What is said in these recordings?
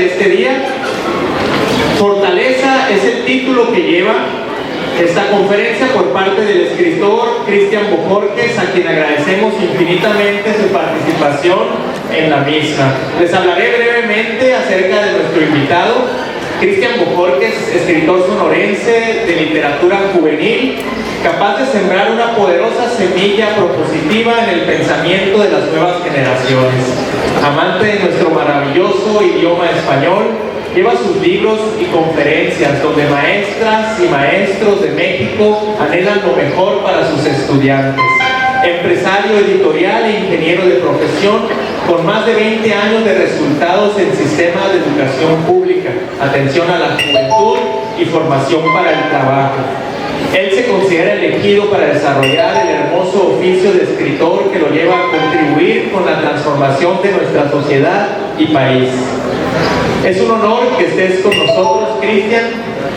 de este día. Fortaleza es el título que lleva esta conferencia por parte del escritor Cristian Bojorquez, a quien agradecemos infinitamente su participación en la misma. Les hablaré brevemente acerca de nuestro invitado. Cristian Bojorquez, escritor sonorense de literatura juvenil, capaz de sembrar una poderosa semilla propositiva en el pensamiento de las nuevas generaciones. Amante de nuestro maravilloso idioma español, lleva sus libros y conferencias donde maestras y maestros de México anhelan lo mejor para sus estudiantes. Empresario editorial e ingeniero de profesión, con más de 20 años de resultados en sistemas de educación pública, atención a la juventud y formación para el trabajo. Él se considera elegido para desarrollar el hermoso oficio de escritor que lo lleva a contribuir con la transformación de nuestra sociedad y país. Es un honor que estés con nosotros, Cristian.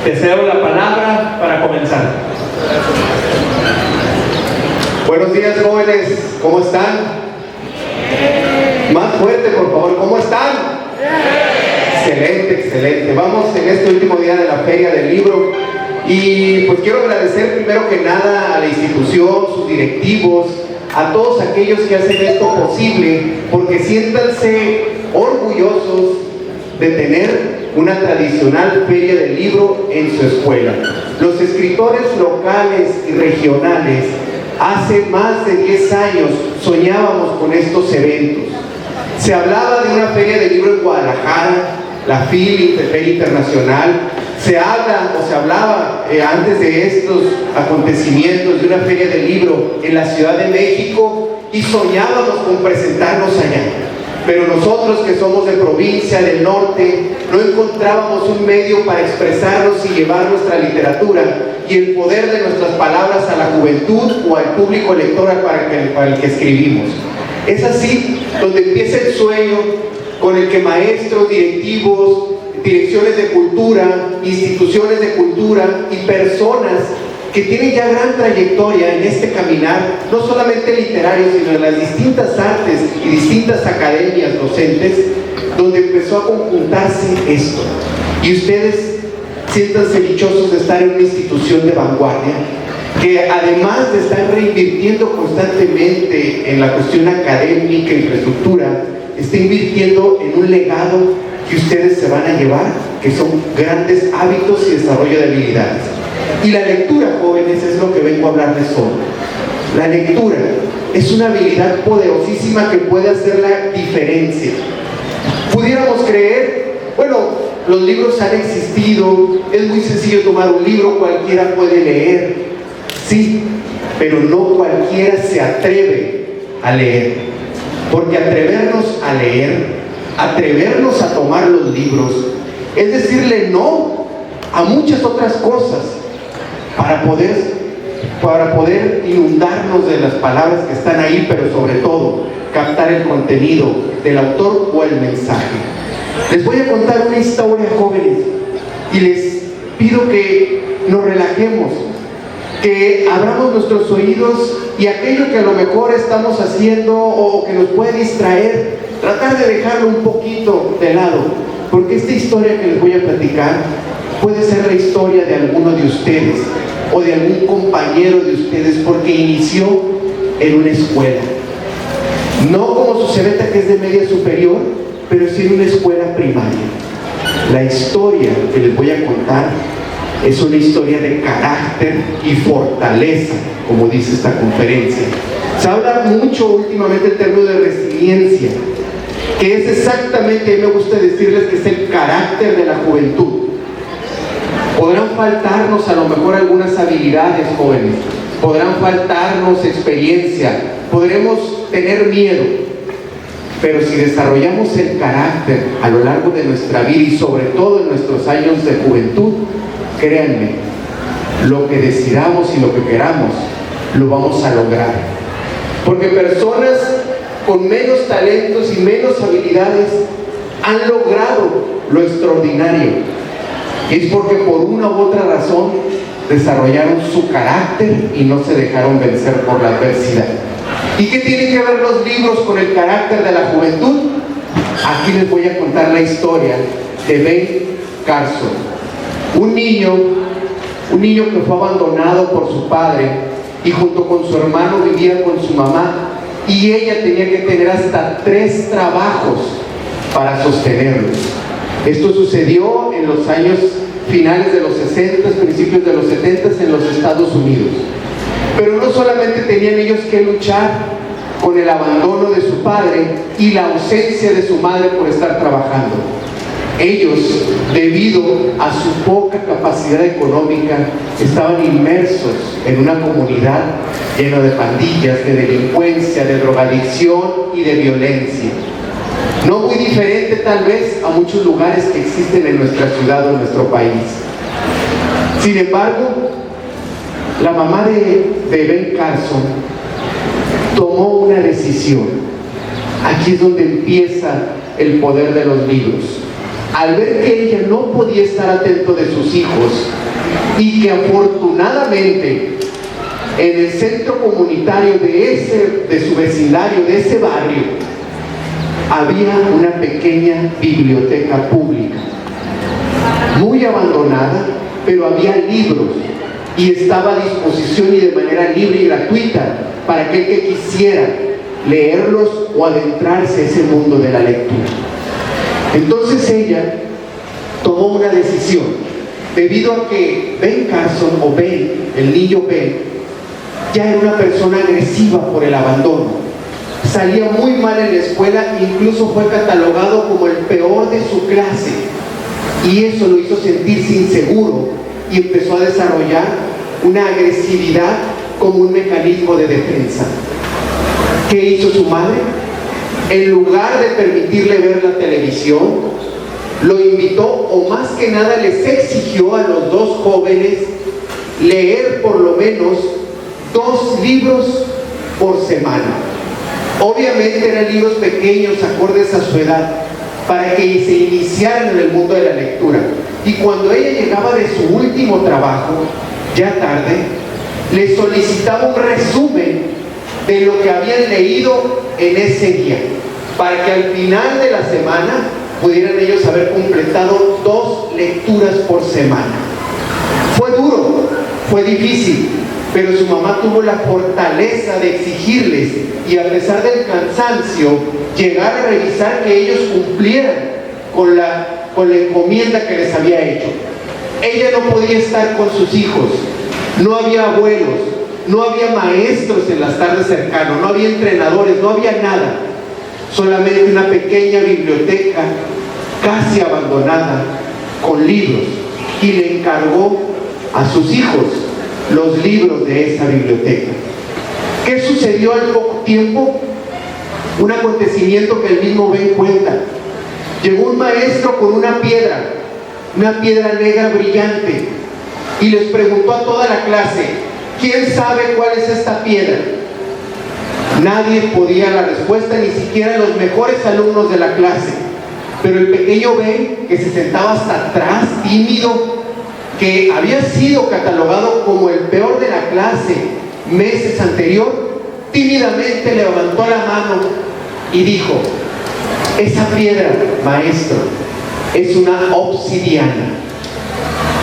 Te cedo la palabra para comenzar. Buenos días, jóvenes. ¿Cómo están? Más fuerte, por favor. ¿Cómo están? Excelente, excelente. Vamos en este último día de la Feria del Libro y pues quiero agradecer primero que nada a la institución, sus directivos, a todos aquellos que hacen esto posible, porque siéntanse orgullosos de tener una tradicional Feria del Libro en su escuela. Los escritores locales y regionales hace más de 10 años soñábamos con estos eventos. Se hablaba de una Feria del Libro en Guadalajara, la Feria Internacional. Se hablaba antes de estos acontecimientos de una Feria del Libro en la Ciudad de México y soñábamos con presentarnos allá. Pero nosotros que somos de provincia, del norte, no encontrábamos un medio para expresarnos y llevar nuestra literatura y el poder de nuestras palabras a la juventud o al público lector para el que escribimos. Es así donde empieza el sueño con el que maestros, directivos, direcciones de cultura, instituciones de cultura y personas que tienen ya gran trayectoria en este caminar, no solamente literario, sino en las distintas artes y distintas academias docentes, donde empezó a conjuntarse esto. Y ustedes siéntanse dichosos de estar en una institución de vanguardia, que además de estar reinvirtiendo constantemente en la cuestión académica, infraestructura, está invirtiendo en un legado que ustedes se van a llevar, que son grandes hábitos y desarrollo de habilidades. Y la lectura, jóvenes, es lo que vengo a hablarles hoy. La lectura es una habilidad poderosísima que puede hacer la diferencia. Pudiéramos creer, bueno, los libros han existido, es muy sencillo tomar un libro, cualquiera puede leer, sí, pero no cualquiera se atreve a leer, porque atrevernos a leer, atrevernos a tomar los libros, es decirle no a muchas otras cosas para poder inundarnos de las palabras que están ahí, pero sobre todo captar el contenido del autor o el mensaje. Les voy a contar una historia, jóvenes, y les pido que nos relajemos, que abramos nuestros oídos y aquello que a lo mejor estamos haciendo o que nos puede distraer, tratar de dejarlo un poquito de lado, porque esta historia que les voy a platicar puede ser la historia de alguno de ustedes o de algún compañero de ustedes, porque inició en una escuela, no como su Cebeta, que es de media superior, pero sí en una escuela primaria. La historia que les voy a contar es una historia de carácter y fortaleza, como dice esta conferencia. Se habla mucho últimamente el término de resiliencia, que es exactamente, me gusta decirles que es el carácter de la juventud. Podrán faltarnos a lo mejor algunas habilidades, jóvenes, podrán faltarnos experiencia, podremos tener miedo, pero si desarrollamos el carácter a lo largo de nuestra vida y sobre todo en nuestros años de juventud, créanme, lo que decidamos y lo que queramos, lo vamos a lograr. Porque personas con menos talentos y menos habilidades han logrado lo extraordinario. Y es porque por una u otra razón desarrollaron su carácter y no se dejaron vencer por la adversidad. ¿Y qué tienen que ver los libros con el carácter de la juventud? Aquí les voy a contar la historia de Ben Carson, un niño que fue abandonado por su padre y junto con su hermano vivía con su mamá, y ella tenía que tener hasta 3 trabajos para sostenerlos. Esto sucedió en los años finales de los 60, principios de los 70 en los Estados Unidos. Pero no solamente tenían ellos que luchar con el abandono de su padre y la ausencia de su madre por estar trabajando. Ellos, debido a su poca capacidad económica, estaban inmersos en una comunidad llena de pandillas, de delincuencia, de drogadicción y de violencia. No muy diferente tal vez a muchos lugares que existen en nuestra ciudad o en nuestro país. Sin embargo, la mamá de Ben Carson tomó una decisión. Aquí es donde empieza el poder de los libros. Al ver que ella no podía estar atento de sus hijos y que afortunadamente en el centro comunitario de su vecindario, de ese barrio, había una pequeña biblioteca pública, muy abandonada, pero había libros y estaba a disposición y de manera libre y gratuita para aquel que quisiera leerlos o adentrarse a ese mundo de la lectura. Entonces ella tomó una decisión, debido a que Ben Carson, o Ben, el niño Ben, ya era una persona agresiva por el abandono. Salía muy mal en la escuela, incluso fue catalogado como el peor de su clase. Y eso lo hizo sentirse inseguro y empezó a desarrollar una agresividad como un mecanismo de defensa. ¿Qué hizo su madre? En lugar de permitirle ver la televisión, lo invitó, o más que nada les exigió a los 2 jóvenes leer por lo menos 2 libros por semana. Obviamente eran libros pequeños, acordes a su edad, para que se iniciaran en el mundo de la lectura. Y cuando ella llegaba de su último trabajo, ya tarde, le solicitaba un resumen de lo que habían leído en ese día, para que al final de la semana pudieran ellos haber completado 2 lecturas por semana. Fue duro, fue difícil, pero su mamá tuvo la fortaleza de exigirles, y a pesar del cansancio, llegar a revisar que ellos cumplieran con la encomienda que les había hecho. Ella no podía estar con sus hijos, no había abuelos, no había maestros en las tardes cercanas, no había entrenadores, no había nada, solamente una pequeña biblioteca casi abandonada con libros, y le encargó a sus hijos los libros de esa biblioteca. ¿Qué sucedió al poco tiempo? Un acontecimiento que el mismo Ben cuenta. Llegó un maestro con una piedra negra brillante, y les preguntó a toda la clase: ¿quién sabe cuál es esta piedra? Nadie podía la respuesta, ni siquiera los mejores alumnos de la clase. Pero el pequeño Ben, que se sentaba hasta atrás, tímido, que había sido catalogado como el peor de la clase meses anterior, tímidamente levantó la mano y dijo: esa piedra, maestro, es una obsidiana.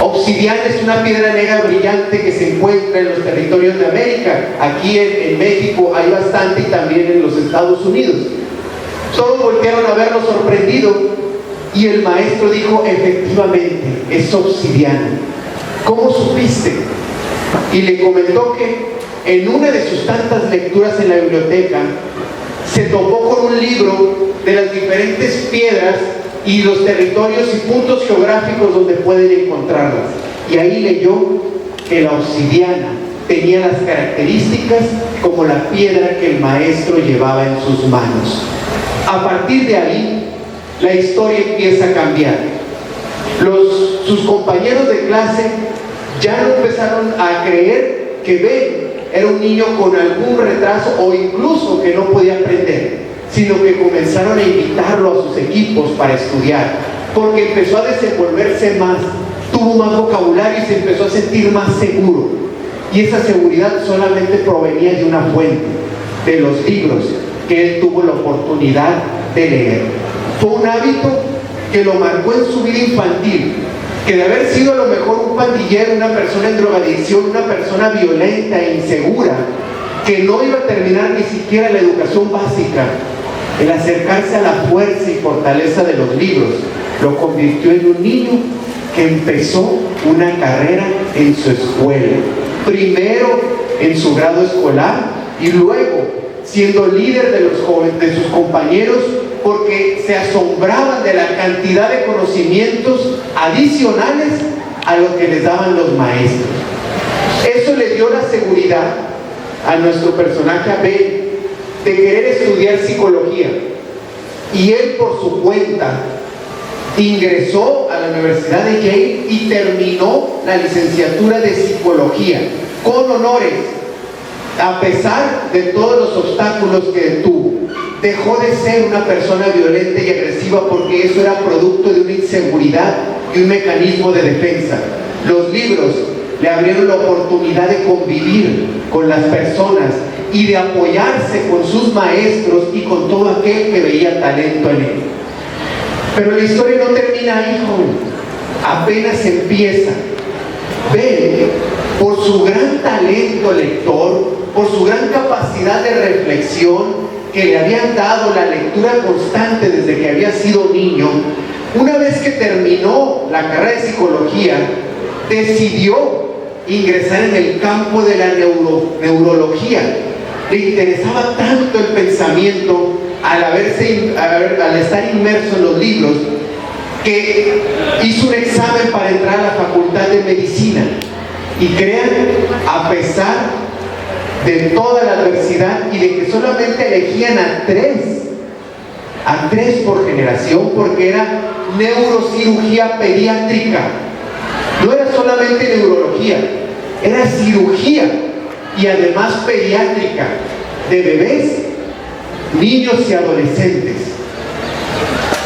Obsidiana es una piedra negra brillante que se encuentra en los territorios de América. Aquí en México hay bastante, y también en los Estados Unidos. Todos voltearon a verlo sorprendido, y el maestro dijo: efectivamente, es obsidiana. ¿Cómo supiste? Y le comentó que en una de sus tantas lecturas en la biblioteca se topó con un libro de las diferentes piedras y los territorios y puntos geográficos donde pueden encontrarlas. Y ahí leyó que la obsidiana tenía las características como la piedra que el maestro llevaba en sus manos. A partir de ahí, la historia empieza a cambiar. Sus compañeros de clase ya no empezaron a creer que Ben era un niño con algún retraso o incluso que no podía aprender, sino que comenzaron a invitarlo a sus equipos para estudiar, porque empezó a desenvolverse más, tuvo más vocabulario y se empezó a sentir más seguro. Y esa seguridad solamente provenía de una fuente, de los libros que él tuvo la oportunidad de leer. Fue un hábito que lo marcó en su vida infantil, que de haber sido a lo mejor un pandillero, una persona en drogadicción, una persona violenta e insegura, que no iba a terminar ni siquiera la educación básica, el acercarse a la fuerza y fortaleza de los libros, lo convirtió en un niño que empezó una carrera en su escuela, primero en su grado escolar y luego siendo líder de los jóvenes, de sus compañeros, porque se asombraban de la cantidad de conocimientos adicionales a lo que les daban los maestros. Eso le dio la seguridad a nuestro personaje Abel de querer estudiar psicología, y él por su cuenta ingresó a la Universidad de Yale y terminó la licenciatura de psicología con honores, a pesar de todos los obstáculos que tuvo. Dejó de ser una persona violenta y agresiva porque eso era producto de una inseguridad y un mecanismo de defensa. Los libros le abrieron la oportunidad de convivir con las personas y de apoyarse con sus maestros y con todo aquel que veía talento en él. Pero la historia no termina ahí, joven. Apenas empieza. Ve, por su gran talento lector, por su gran capacidad de reflexión que le habían dado la lectura constante desde que había sido niño, una vez que terminó la carrera de psicología, decidió ingresar en el campo de la neurología. Le interesaba tanto el pensamiento al estar inmerso en los libros, que hizo un examen para entrar a la facultad de medicina. Y crean, a pesar de toda la adversidad y de que solamente elegían a tres por generación, porque era neurocirugía pediátrica. No era solamente neurología, era cirugía y además pediátrica, de bebés, niños y adolescentes.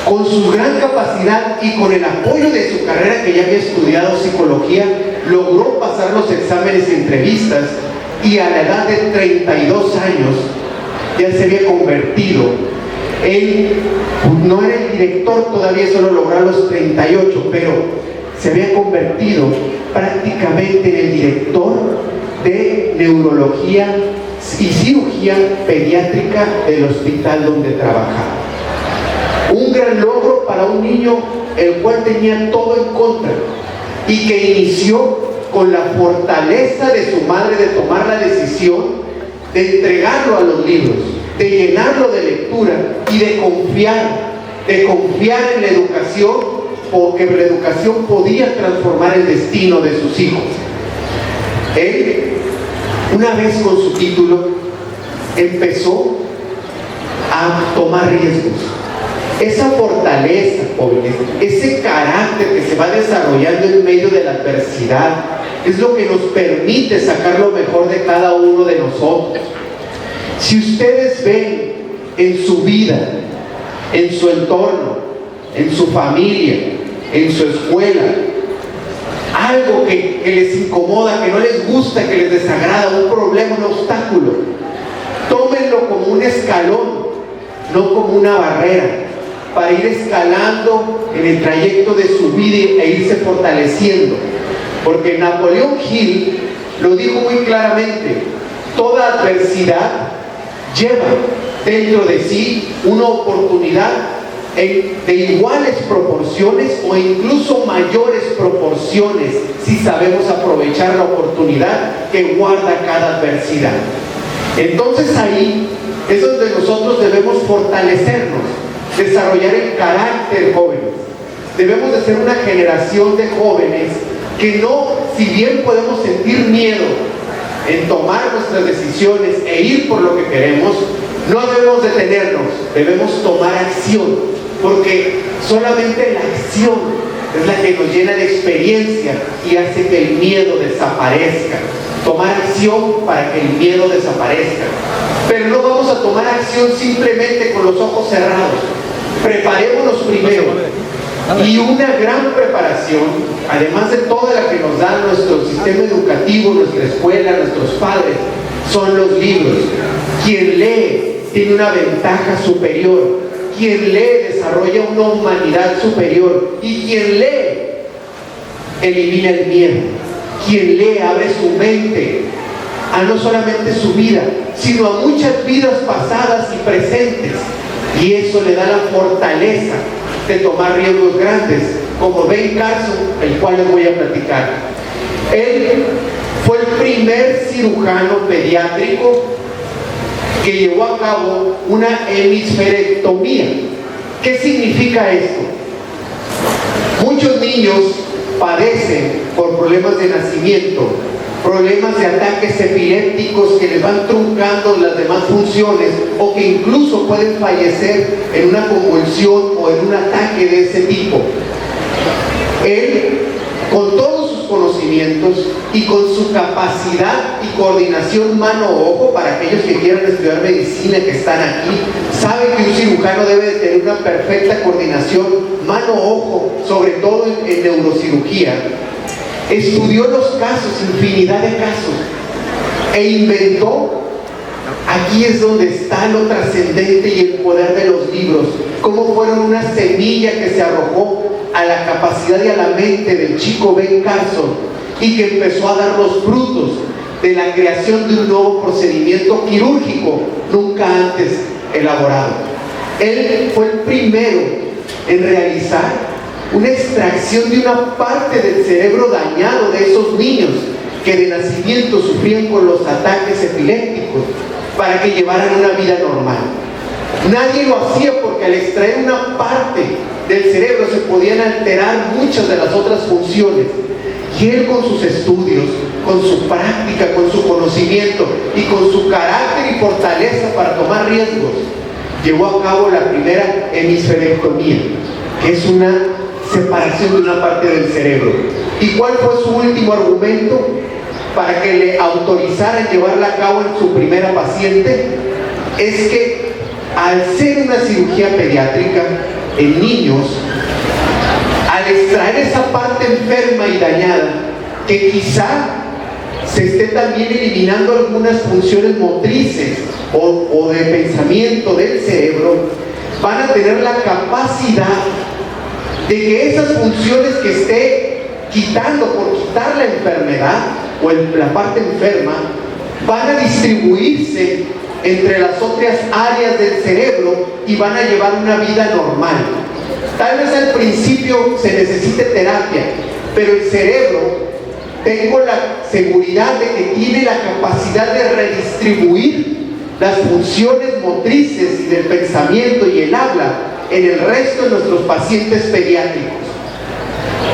Con su gran capacidad y con el apoyo de su carrera, que ya había estudiado psicología, logró pasar los exámenes y entrevistas, y a la edad de 32 años ya se había convertido en, no era el director todavía, eso lo logró a los 38, pero se había convertido prácticamente en el director de neurología y cirugía pediátrica del hospital donde trabajaba. Un gran logro para un niño el cual tenía todo en contra y que inició con la fortaleza de su madre de tomar la decisión de entregarlo a los libros, de llenarlo de lectura y de confiar en la educación, porque la educación podía transformar el destino de sus hijos. Él, una vez con su título, empezó a tomar riesgos. Esa fortaleza, jóvenes, ese carácter que se va desarrollando en medio de la adversidad, es lo que nos permite sacar lo mejor de cada uno de nosotros. Si ustedes ven en su vida, en su entorno, en su familia, en su escuela, algo que les incomoda, que no les gusta, que les desagrada, un problema, un obstáculo, tómenlo como un escalón, no como una barrera, para ir escalando en el trayecto de su vida e irse fortaleciendo. Porque Napoleón Hill lo dijo muy claramente: toda adversidad lleva dentro de sí una oportunidad de iguales proporciones o incluso mayores proporciones, si sabemos aprovechar la oportunidad que guarda cada adversidad. Entonces ahí es donde nosotros debemos fortalecernos, desarrollar el carácter, jóvenes. Debemos de ser una generación de jóvenes que no, si bien podemos sentir miedo en tomar nuestras decisiones e ir por lo que queremos, no debemos detenernos, debemos tomar acción, porque solamente la acción es la que nos llena de experiencia y hace que el miedo desaparezca. Tomar acción para que el miedo desaparezca. Pero no vamos a tomar acción simplemente con los ojos cerrados. Preparémonos primero. Y una gran preparación, además de toda la que nos da nuestro sistema educativo, nuestra escuela, nuestros padres, son los libros. Quien lee tiene una ventaja superior. quien lee desarrolla una humanidad superior, y quien lee elimina el miedo. Quien lee abre su mente a no solamente su vida, sino a muchas vidas pasadas y presentes, y eso le da la fortaleza de tomar riesgos grandes, como Ben Carson, el cual les voy a platicar. Él fue el primer cirujano pediátrico que llevó a cabo una hemisferectomía. ¿Qué significa esto? Muchos niños padecen por problemas de nacimiento, problemas de ataques epilépticos que les van truncando las demás funciones, o que incluso pueden fallecer en una convulsión o en un ataque de ese tipo. Él, con todos sus conocimientos y con su capacidad y coordinación mano-ojo, para aquellos que quieran estudiar medicina que están aquí, sabe que un cirujano debe de tener una perfecta coordinación mano-ojo, sobre todo en neurocirugía. Estudió los casos, infinidad de casos, e inventó. Aquí es donde está lo trascendente y el poder de los libros, cómo fueron una semilla que se arrojó a la capacidad y a la mente del chico Ben Carson, y que empezó a dar los frutos de la creación de un nuevo procedimiento quirúrgico nunca antes elaborado. Él fue el primero en realizar una extracción de una parte del cerebro dañado de esos niños que de nacimiento sufrían con los ataques epilépticos, para que llevaran una vida normal. Nadie lo hacía, porque al extraer una parte del cerebro se podían alterar muchas de las otras funciones. Y él, con sus estudios, con su práctica, con su conocimiento y con su carácter y fortaleza para tomar riesgos, llevó a cabo la primera hemisferectomía, que es una separación de una parte del cerebro. ¿Y cuál fue su último argumento para que le autorizaran llevarla a cabo en su primera paciente? Es que al ser una cirugía pediátrica en niños, al extraer esa parte enferma y dañada, que quizá se esté también eliminando algunas funciones motrices o de pensamiento del cerebro, van a tener la capacidad de que esas funciones que esté quitando por quitar la enfermedad o la parte enferma, van a distribuirse entre las otras áreas del cerebro y van a llevar una vida normal. Tal vez al principio se necesite terapia, pero el cerebro, tengo la seguridad de que tiene la capacidad de redistribuir las funciones motrices y del pensamiento y el habla en el resto de nuestros pacientes pediátricos.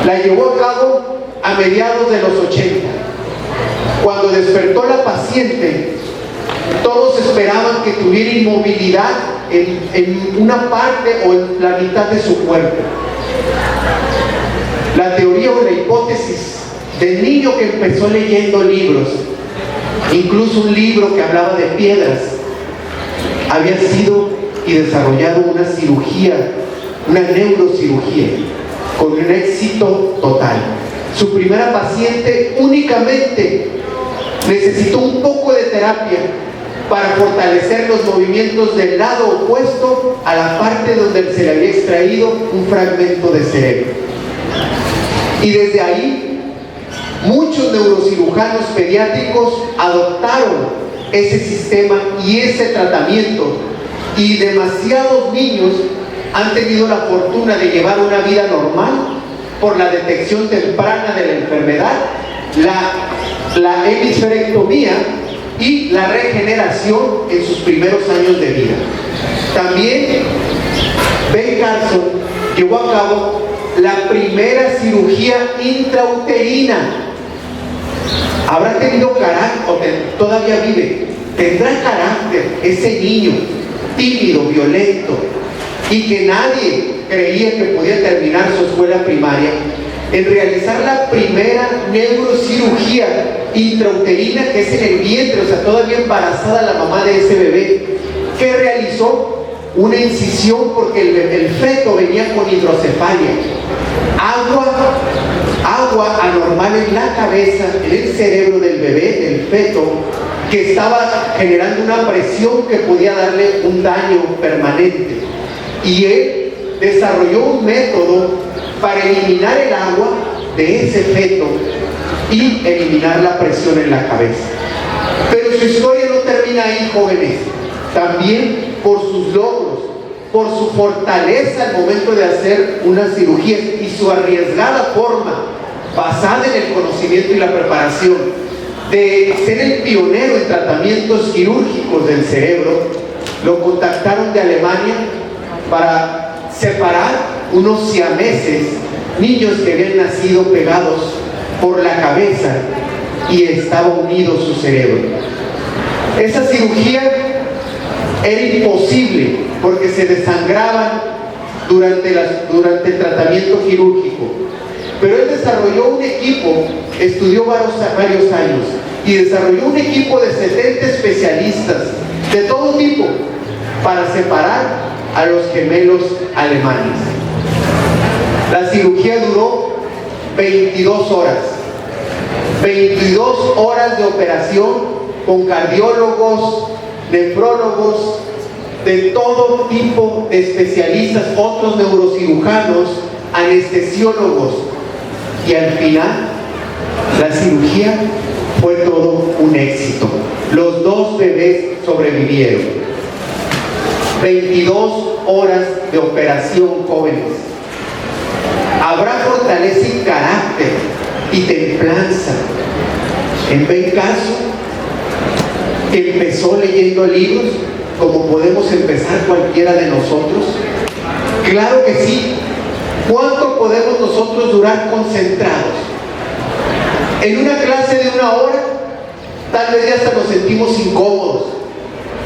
La llevó a cabo a mediados de los 80. Cuando despertó la paciente, todos esperaban que tuviera inmovilidad en una parte o en la mitad de su cuerpo. La teoría o la hipótesis del niño que empezó leyendo libros, incluso un libro que hablaba de piedras, había sido y desarrollado una cirugía, una neurocirugía, con un éxito total. Su primera paciente únicamente necesitó un poco de terapia para fortalecer los movimientos del lado opuesto a la parte donde se le había extraído un fragmento de cerebro. Y desde ahí, muchos neurocirujanos pediátricos adoptaron ese sistema y ese tratamiento, y demasiados niños han tenido la fortuna de llevar una vida normal por la detección temprana de la enfermedad, la hemisferectomía y la regeneración en sus primeros años de vida. También Ben Carson llevó a cabo la primera cirugía intrauterina. Habrá tenido carácter, o todavía vive, tendrá carácter ese niño tímido, violento, y que nadie creía que podía terminar su escuela primaria, en realizar la primera neurocirugía intrauterina, que es en el vientre, o sea, todavía embarazada la mamá de ese bebé, que realizó una incisión porque el feto venía con hidrocefalia, agua anormal en la cabeza, en el cerebro del bebé, del feto, que estaba generando una presión que podía darle un daño permanente. y él desarrolló un método para eliminar el agua de ese feto y eliminar la presión en la cabeza. Pero su historia no termina ahí, jóvenes. También por sus logros, por su fortaleza al momento de hacer una cirugía y su arriesgada forma, basada en el conocimiento y la preparación, de ser el pionero en tratamientos quirúrgicos del cerebro, lo contactaron de Alemania para separar unos siameses, niños que habían nacido pegados por la cabeza y estaba unido su cerebro. Esa cirugía era imposible porque se desangraban durante el tratamiento quirúrgico. Pero él desarrolló un equipo, estudió varios años y desarrolló un equipo de 70 especialistas de todo tipo para separar a los gemelos alemanes. La cirugía duró 22 horas. 22 horas de operación con cardiólogos, nefrólogos, de todo tipo de especialistas, otros neurocirujanos, anestesiólogos. Y al final, la cirugía fue todo un éxito. Los 2 bebés sobrevivieron. 22 horas de operación, jóvenes. Habrá fortaleza y carácter y templanza en Ben Carson, que empezó leyendo libros como podemos empezar cualquiera de nosotros. Claro que sí. ¿Cuánto podemos nosotros durar concentrados? En una clase de 1 hora, tal vez ya hasta nos sentimos incómodos.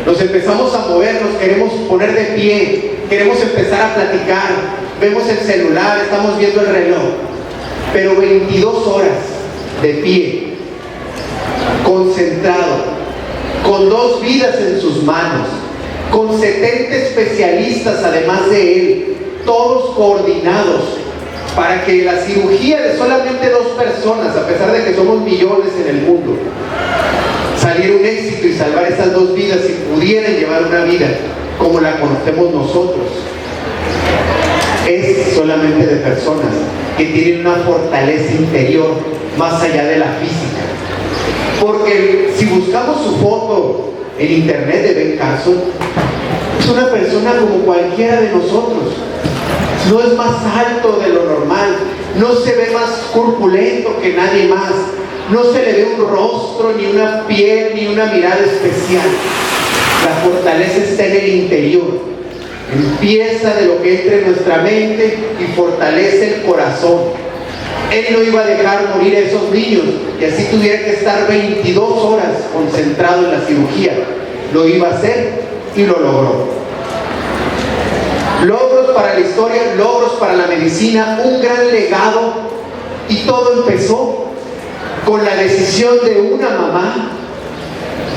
Nos empezamos a mover, nos queremos poner de pie, queremos empezar a platicar, vemos el celular, estamos viendo el reloj. Pero 22 horas de pie, concentrado, con 2 vidas en sus manos, con 70 especialistas además de él, todos coordinados para que la cirugía de solamente 2 personas, a pesar de que somos millones en el mundo, saliera un éxito y salvar esas 2 vidas y pudieran llevar una vida como la conocemos nosotros. Es solamente de personas que tienen una fortaleza interior más allá de la física. Porque si buscamos su foto en internet de Ben Carson, es una persona como cualquiera de nosotros. No es más alto de lo normal, no se ve más corpulento que nadie más, no se le ve un rostro, ni una piel, ni una mirada especial. La fortaleza está en el interior. Empieza de lo que entra en nuestra mente y fortalece el corazón. Él no iba a dejar morir a esos niños y así tuviera que estar 22 horas concentrado en la cirugía. Lo iba a hacer y lo logró. Logros para la historia, logros para la medicina, un gran legado, y todo empezó con la decisión de una mamá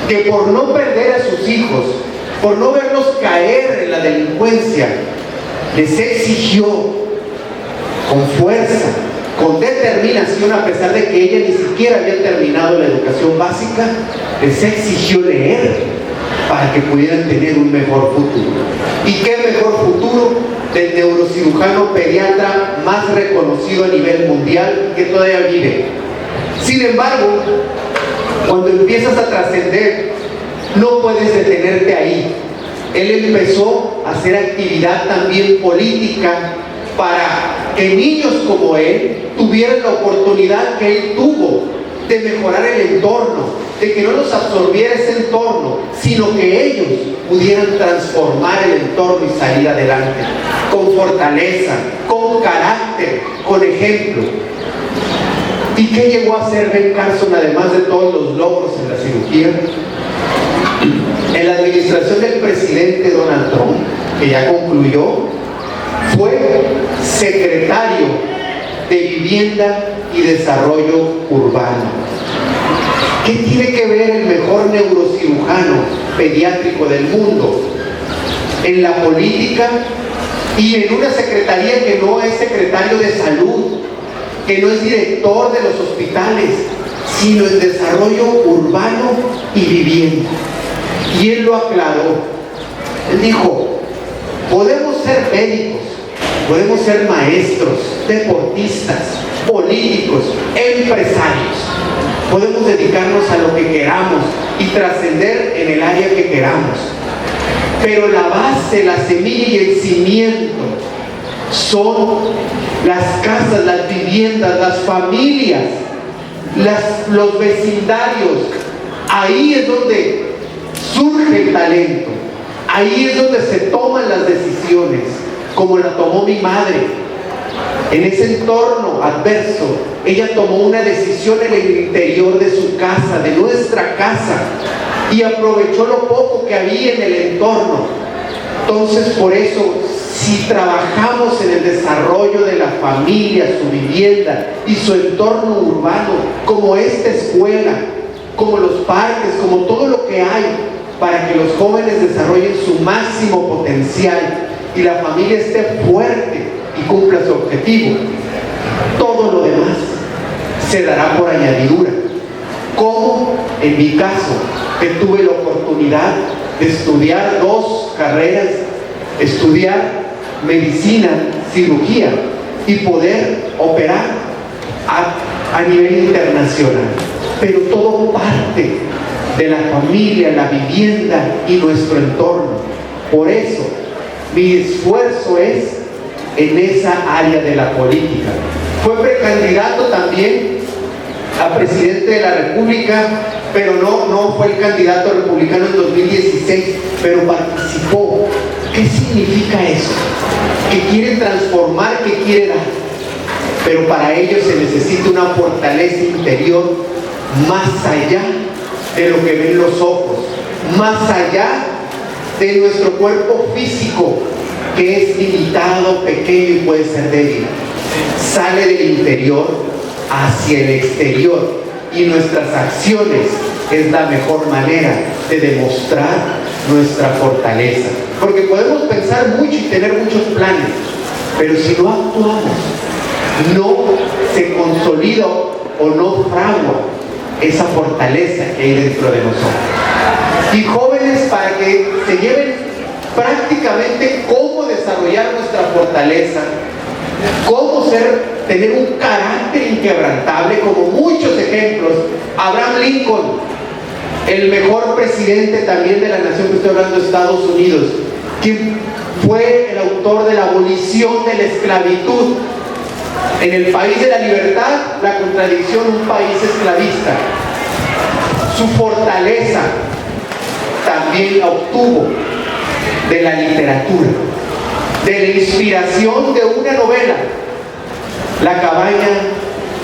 que, por no perder a sus hijos, por no verlos caer en la delincuencia, les exigió con fuerza, con determinación, a pesar de que ella ni siquiera había terminado la educación básica, les exigió leer para que pudieran tener un mejor futuro. ¿Y qué mejor futuro del neurocirujano pediatra más reconocido a nivel mundial que todavía vive? Sin embargo, cuando empiezas a trascender, no puedes detenerte ahí. Él empezó a hacer actividad también política para que niños como él tuvieran la oportunidad que él tuvo de mejorar el entorno, de que no los absorbiera ese entorno, sino que ellos pudieran transformar el entorno y salir adelante, con fortaleza, con carácter, con ejemplo. ¿Y qué llegó a hacer Ben Carson, además de todos los logros en la cirugía? En la administración del presidente Donald Trump, que ya concluyó, fue secretario de Vivienda y Desarrollo Urbano. ¿Qué tiene que ver el mejor neurocirujano pediátrico del mundo en la política y en una secretaría que no es secretario de salud, que no es director de los hospitales, sino en desarrollo urbano y vivienda? Y él lo aclaró. Él dijo: Podemos ser médicos, podemos ser maestros, deportistas, políticos, empresarios. Podemos dedicarnos a lo que queramos y trascender en el área que queramos. Pero la base, la semilla y el cimiento son las casas, las viviendas, las familias, los vecindarios. Ahí es donde surge el talento. Ahí es donde se toman las decisiones, como la tomó mi madre. En ese entorno adverso, ella tomó una decisión en el interior de su casa, de nuestra casa, y aprovechó lo poco que había en el entorno. Entonces, por eso, si trabajamos en el desarrollo de la familia, su vivienda y su entorno urbano, como esta escuela, como los parques, como todo lo que hay, para que los jóvenes desarrollen su máximo potencial y la familia esté fuerte y cumpla su objetivo, todo lo demás se dará por añadidura. Como en mi caso, que tuve la oportunidad de estudiar 2 carreras, estudiar medicina, cirugía y poder operar a nivel internacional. Pero todo parte de la familia, la vivienda y nuestro entorno. Por eso, mi esfuerzo es en esa área de la política. Fue precandidato también a presidente de la República, pero no fue el candidato republicano en 2016, pero participó. ¿Qué significa eso? Que quiere transformar, que quiere dar. Pero para ello se necesita una fortaleza interior más allá de lo que ven los ojos, más allá de nuestro cuerpo físico, que es limitado, pequeño y puede ser débil. Sale del interior hacia el exterior, y nuestras acciones es la mejor manera de demostrar nuestra fortaleza. Porque podemos pensar mucho y tener muchos planes, pero si no actuamos, no se consolida o no fragua esa fortaleza que hay dentro de nosotros. Y jóvenes, para que se lleven prácticamente cómo desarrollar nuestra fortaleza, cómo tener un carácter inquebrantable, como muchos ejemplos. Abraham Lincoln, el mejor presidente también de la nación que estoy hablando, de Estados Unidos, quien fue el autor de la abolición de la esclavitud. En el país de la libertad, la contradicción, un país esclavista. Su fortaleza también la obtuvo de la literatura, de la inspiración de una novela, La cabaña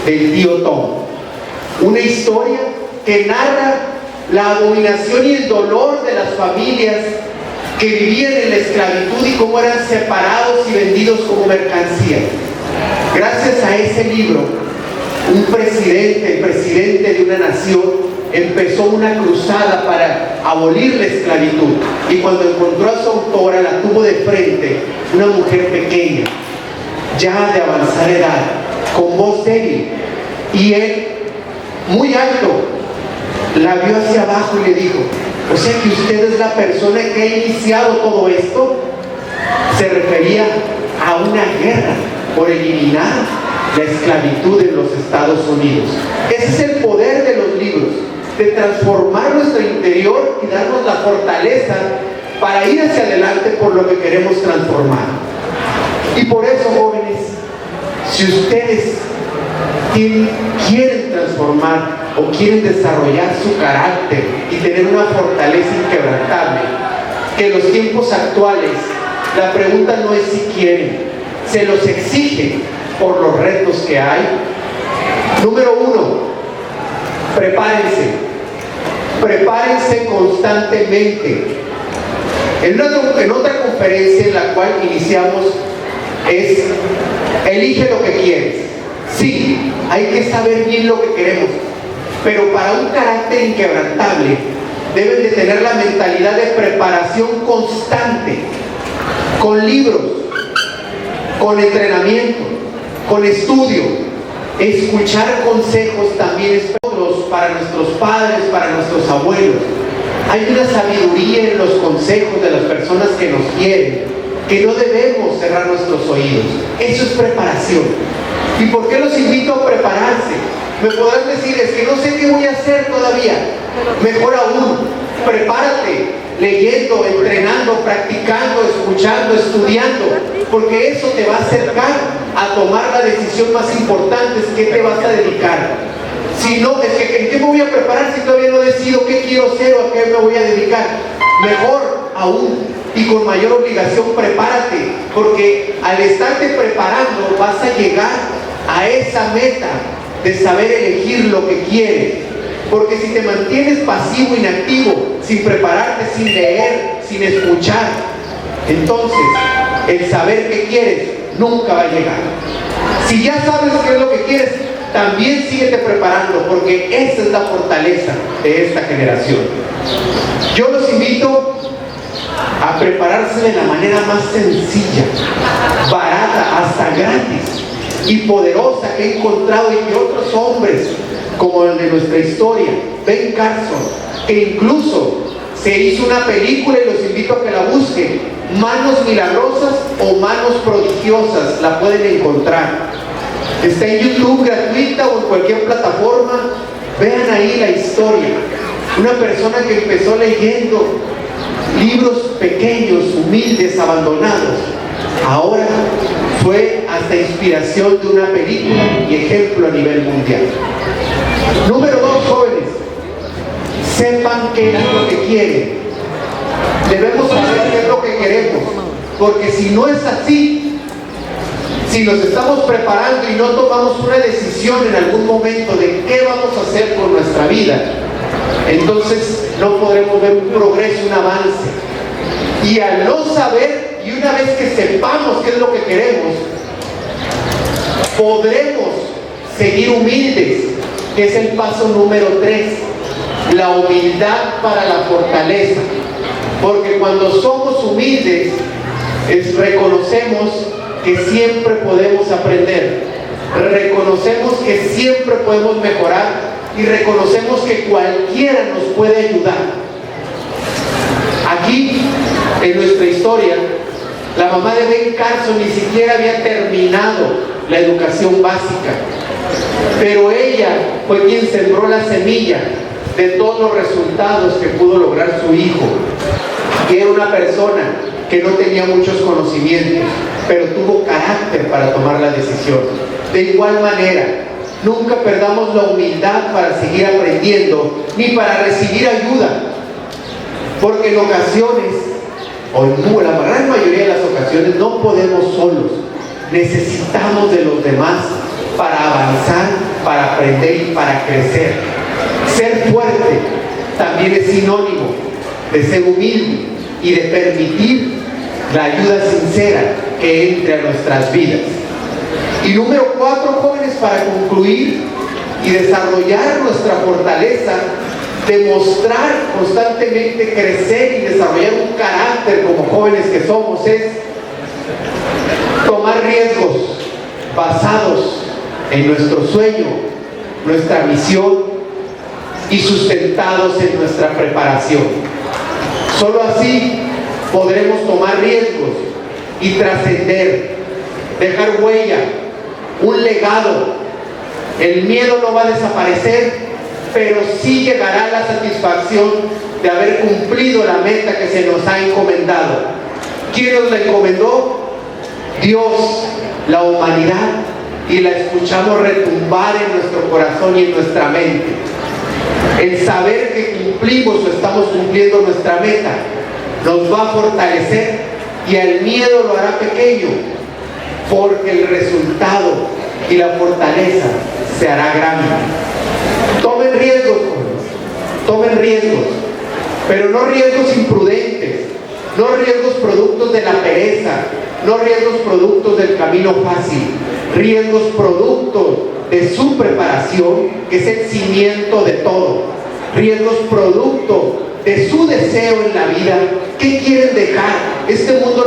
del tío Tom. Una historia que narra la abominación y el dolor de las familias que vivían en la esclavitud y cómo eran separados y vendidos como mercancía. Gracias a ese libro, el presidente de una nación, empezó una cruzada para abolir la esclavitud. Y cuando encontró a su autora, la tuvo de frente, una mujer pequeña, ya de avanzada edad, con voz débil. Y él, muy alto, la vio hacia abajo y le dijo: o sea que usted es la persona que ha iniciado todo esto. Se refería a una guerra por eliminar la esclavitud en los Estados Unidos. Ese es el poder de los libros, de transformar nuestro interior y darnos la fortaleza para ir hacia adelante por lo que queremos transformar. Y por eso, jóvenes, si ustedes quieren transformar o quieren desarrollar su carácter y tener una fortaleza inquebrantable, que en los tiempos actuales la pregunta no es si quieren, se los exige por los retos que hay. Número 1, prepárense constantemente. En otra conferencia en la cual iniciamos es: elige lo que quieres. Sí, hay que saber bien lo que queremos, pero para un carácter inquebrantable deben de tener la mentalidad de preparación constante, con libros, con entrenamiento, con estudio. Escuchar consejos también es para nuestros padres, para nuestros abuelos. Hay una sabiduría en los consejos de las personas que nos quieren, que no debemos cerrar nuestros oídos. Eso es preparación. ¿Y por qué los invito a prepararse? Me podrán decir, es que no sé qué voy a hacer todavía. Mejor aún, prepárate, leyendo, entrenando, practicando, escuchando, estudiando, porque eso te va a acercar a tomar la decisión más importante, es qué te vas a dedicar. Si no, es que ¿en qué me voy a preparar si todavía no decido qué quiero ser o a qué me voy a dedicar? Mejor aún y con mayor obligación, prepárate, porque al estarte preparando vas a llegar a esa meta de saber elegir lo que quieres. Porque si te mantienes pasivo, inactivo, sin prepararte, sin leer, sin escuchar, entonces el saber qué quieres nunca va a llegar. Si ya sabes qué es lo que quieres, también síguete preparando, porque esa es la fortaleza de esta generación. Yo los invito a prepararse de la manera más sencilla, barata, hasta gratis y poderosa que he encontrado y que otros hombres, como el de nuestra historia, Ben Carson, que incluso se hizo una película y los invito a que la busquen, Manos Milagrosas o Manos Prodigiosas, la pueden encontrar. Está en YouTube gratuita o en cualquier plataforma. Vean ahí la historia. Una persona que empezó leyendo libros pequeños, humildes, abandonados, ahora fue hasta inspiración de una película y ejemplo a nivel mundial. Número 2, jóvenes, sepan qué es lo que quieren. Debemos saber qué es lo que queremos, porque si no es así, si nos estamos preparando y no tomamos una decisión en algún momento de qué vamos a hacer con nuestra vida, entonces no podremos ver un progreso, un avance. Y al no saber, y una vez que sepamos qué es lo que queremos, podremos seguir humildes, que es el paso número 3, la humildad para la fortaleza. Porque cuando somos humildes, reconocemos que siempre podemos aprender, reconocemos que siempre podemos mejorar y reconocemos que cualquiera nos puede ayudar. Aquí, en nuestra historia, la mamá de Ben Carson ni siquiera había terminado la educación básica, pero ella fue quien sembró la semilla de todos los resultados que pudo lograr su hijo, que era una persona que no tenía muchos conocimientos, pero tuvo carácter para tomar la decisión. De igual manera, nunca perdamos la humildad para seguir aprendiendo, ni para recibir ayuda, porque en ocasiones, o en la gran mayoría de las ocasiones, no podemos solos. Necesitamos de los demás para avanzar, para aprender y para crecer. Ser fuerte también es sinónimo de ser humilde y de permitir la ayuda sincera que entre a nuestras vidas. Y número 4, jóvenes, para concluir y desarrollar nuestra fortaleza, demostrar constantemente, crecer y desarrollar un carácter como jóvenes que somos, es tomar riesgos basados en nuestro sueño, nuestra misión y sustentados en nuestra preparación. Solo así podremos tomar riesgos y trascender, dejar huella, un legado. El miedo no va a desaparecer, pero sí llegará la satisfacción de haber cumplido la meta que se nos ha encomendado. ¿Quién nos la encomendó? Dios, la humanidad, y la escuchamos retumbar en nuestro corazón y en nuestra mente. El saber que cumplimos o estamos cumpliendo nuestra meta nos va a fortalecer y el miedo lo hará pequeño, porque el resultado y la fortaleza se hará grande. Tomen riesgos, tomen riesgos, pero no riesgos imprudentes, no riesgos productos de la pereza, no riesgos productos del camino fácil, riesgos productos de su preparación, que es el cimiento de todo, riesgos producto de su deseo en la vida. ¿Qué quieren dejar? Este mundo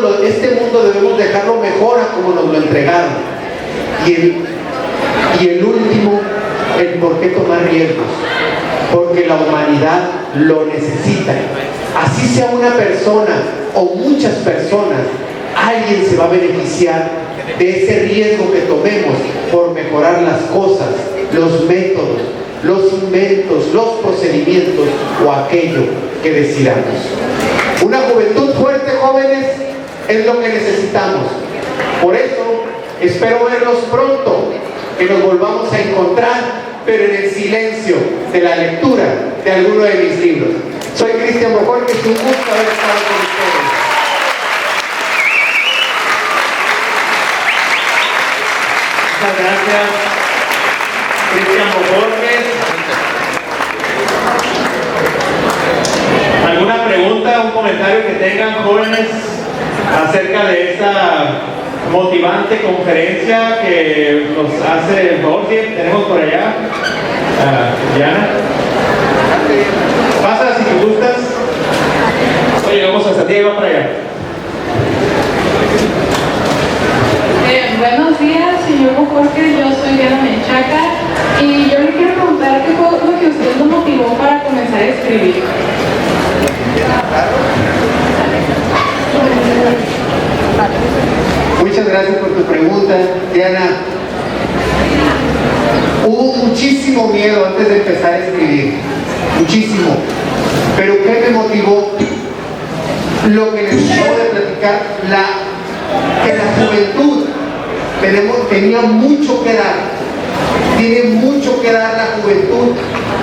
debemos dejarlo mejor a como nos lo entregaron. Y el último, el por qué tomar riesgos, porque la humanidad lo necesita. Así sea una persona o muchas personas, alguien se va a beneficiar de ese riesgo que tomemos por mejorar las cosas, los métodos, los inventos, los procedimientos o aquello que decidamos. Una juventud fuerte, jóvenes, es lo que necesitamos. Por eso espero verlos pronto, que nos volvamos a encontrar, pero en el silencio de la lectura de alguno de mis libros. Soy Cristian Bojorquez, es un gusto haber estado con ustedes. Muchas gracias, Cristian Bojorquez. ¿Alguna pregunta, un comentario que tengan, jóvenes, acerca de esta motivante conferencia que nos hace el favor? Tenemos por allá a Diana. Pasa si te gustas. Oye, vamos hasta ti, va para allá. Buenos días, señor Bojorquez, yo soy Diana Menchaca y yo le quiero preguntar qué fue lo que usted lo motivó para comenzar a escribir. Muchas gracias por tu pregunta, Diana. Hubo muchísimo miedo antes de empezar a escribir, muchísimo. Pero ¿qué me motivó? Lo que les acabo de platicar, que la juventud tenía mucho que dar, tiene mucho que dar la juventud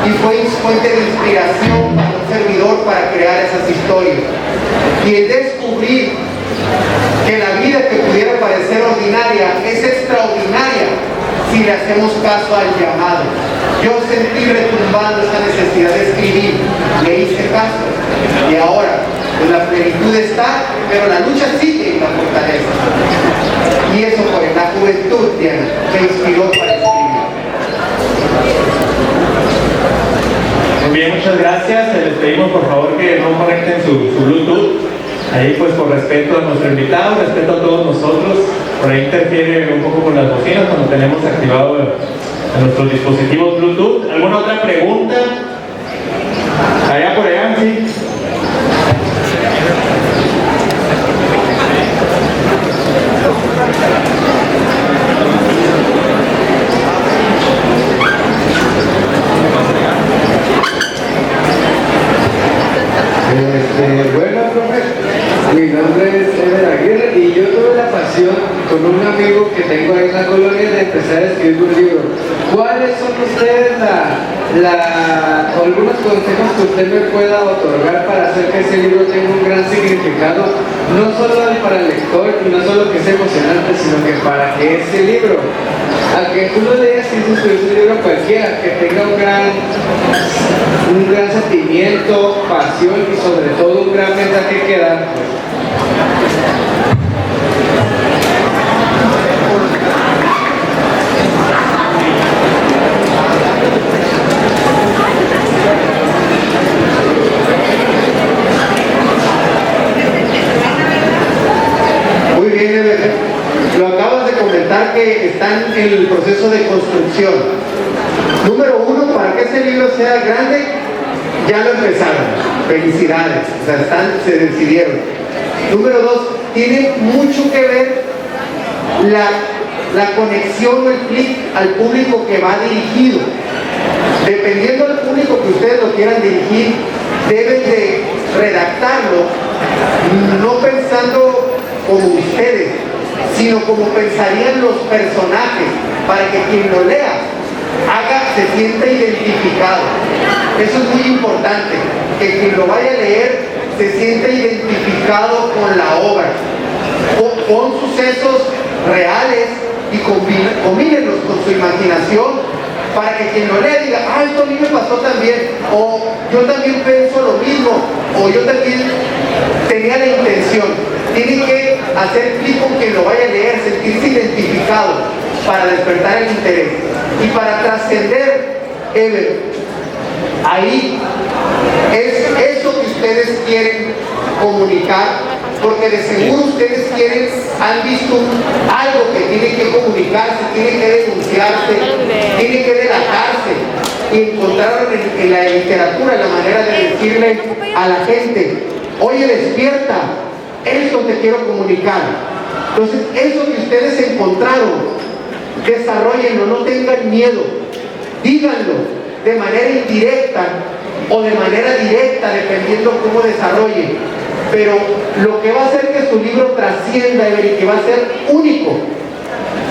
y fue fuente de inspiración para un servidor para crear esas historias. Y el descubrir que la vida que pudiera parecer ordinaria es extraordinaria si le hacemos caso al llamado. Yo sentí retumbando esa necesidad de escribir, le hice caso y ahora pues la plenitud está, pero la lucha sigue en la fortaleza. Y eso fue la juventud, Diana, me inspiró para escribir. Muy bien, muchas gracias. Les pedimos por favor que no conecten su Bluetooth. Ahí pues por respeto a nuestro invitado, respeto a todos nosotros. Por ahí interfiere un poco con las bocinas cuando tenemos activado a nuestros dispositivos Bluetooth. ¿Alguna otra pregunta? Allá por allá, sí. Bueno, profe, mi nombre es Eder Aguirre y yo tuve la pasión con un amigo que tengo ahí en la colonia de empezar a escribir un libro. ¿Cuáles son ustedes algunos consejos que usted me pueda otorgar para hacer que ese libro tenga un gran significado, no solo para el lector y no solo que sea emocionante, sino que para que ese libro, al que tú lo leas y escribes un libro cualquiera, que tenga un gran sentimiento, pasión y sobre todo un gran mensaje que dar? Muy bien, Eber. Lo acabas de comentar que están en el proceso de construcción. Número uno, para que ese libro sea grande, ya lo empezaron. Felicidades, o sea, se decidieron. Número dos, tiene mucho que ver la conexión o el clic al público que va dirigido. Dependiendo del público que ustedes lo quieran dirigir, deben de redactarlo, no pensando como ustedes, sino como pensarían los personajes, para que quien lo lea se sienta identificado. Eso es muy importante, que quien lo vaya a leer se sienta identificado con la obra, con sucesos reales y combínenlos con su imaginación, para que quien lo lea diga, ah, esto a mí me pasó también, o yo también pienso lo mismo, o yo también tenía la intención. Tienen que hacer clic con quien lo vaya a leer, sentirse identificado para despertar el interés y para trascender. Ahí es eso que ustedes quieren comunicar, porque de seguro ustedes han visto algo que tiene que comunicarse, tiene que denunciarse, tiene que delatarse, y encontraron en la literatura la manera de decirle a la gente, oye, despierta, esto te quiero comunicar. Entonces, eso que ustedes encontraron, desarrollenlo, no tengan miedo, díganlo de manera indirecta o de manera directa, dependiendo cómo desarrollen. Pero lo que va a hacer que su libro trascienda y que va a ser único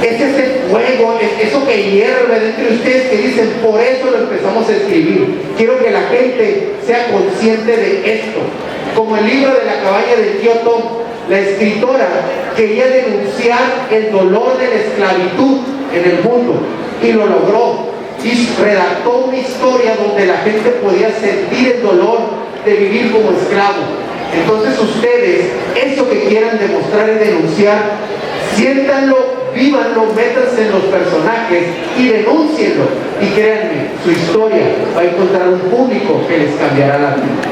es ese fuego, es eso que hierve dentro de ustedes, que dicen, por eso lo empezamos a escribir. Quiero que la gente sea consciente de esto. Como el libro de la cabaña del tío Tom, la escritora quería denunciar el dolor de la esclavitud en el mundo y lo logró. Y redactó una historia donde la gente podía sentir el dolor de vivir como esclavo. Entonces ustedes, eso que quieran demostrar y denunciar, siéntanlo, vívanlo, métanse en los personajes y denúncienlo. Y créanme, su historia va a encontrar un público que les cambiará la vida.